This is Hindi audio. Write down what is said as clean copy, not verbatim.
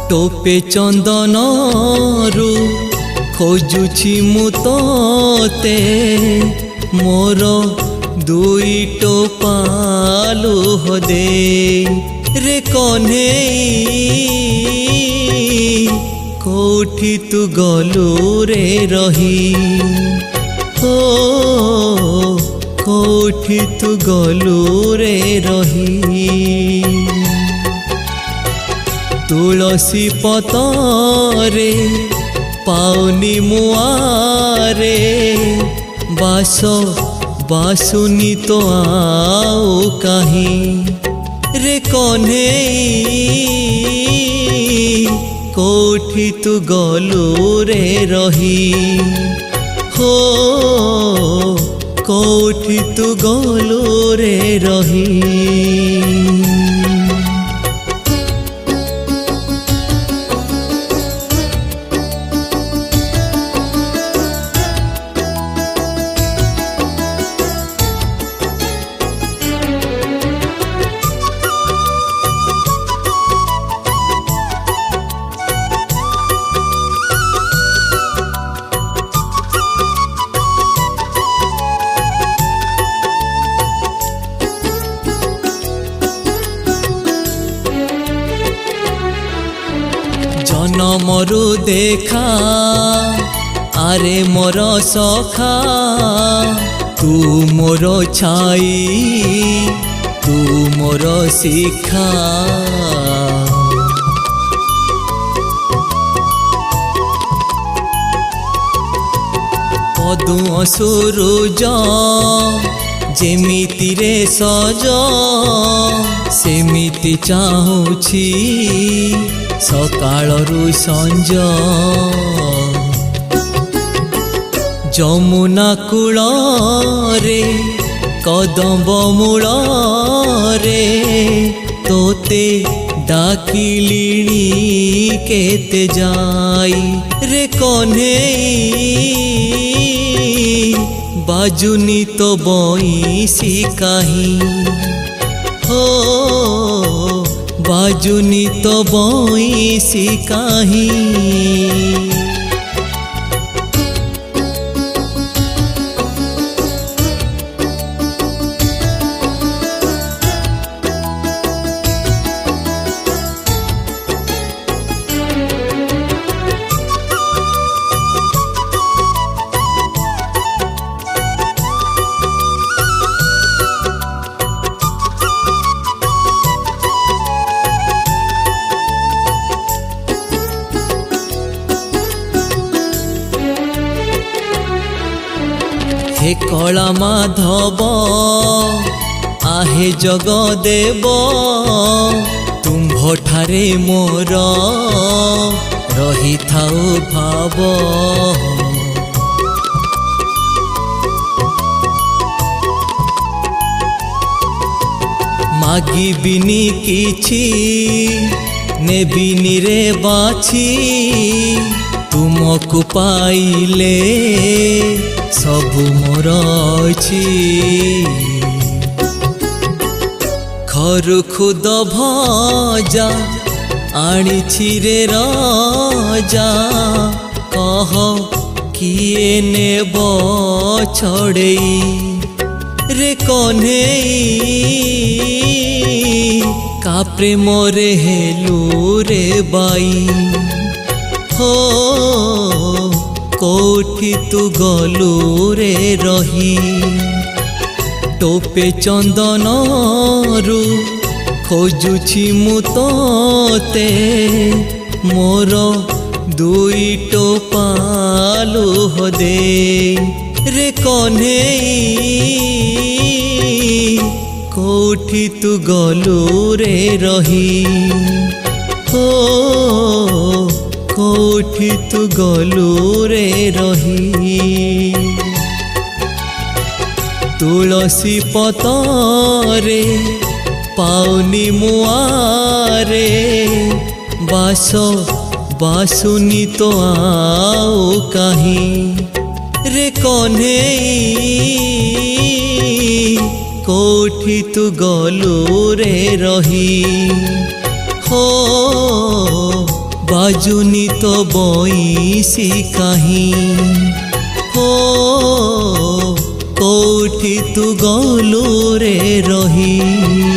टोपे चंदनरू खोजुछि मु तोते मोर दुई टोपा लुह दे रे कन्हैई कोठी तू गलु रे रही हो कोठी तू गलु रे रही तुलसी पतरे पाउनी मुआरे बास बासुनी तो आओ कहीं रे कन्हैई कोठी तू गलु रे रही हो कोठी तू गलु रे रही जनमरु देखा आरे मोर सखा तू मोर छाई तू मोर शिखा पदु असुरुज जेमिति रे सज सेमिति चाहुछि सकाळरू संज जमुना कूल रे कदम्ब मूल रे तोते डाकिलिणी केते जाई रे कन्हैई बाजुनी तो बईसी काहीं हो बाजुनी तो बईसी काहीं हे कला माधव आहे जगदेव तुम्भ ठारे मोर रही थाओ भाव मागिबिनी किछि नेबिनी रे बाछि तुमको पाइले सबु मोर अछि खरु खुद भजा आनिछि रे राजा कह किए नेब छड़ेई रे कन्हैई का प्रेम रे हेलु रे बाई हो कोठी तू गलु रे रही टोपे चंदनरू खोजुछि मु तोते मोर दुई टोपा लुह दे रे कन्हैई कोठी तू गलु रे रही हो कोठी तू गलु रे रही तुलसी पतरे पाउनी मुआरे बास बासुनी तो आओ कहीं रे कन्हैई कोठी तू गलु रे रही हो बाजुनी तो बईसी काहीं हो कोठी तू गलु रे रही।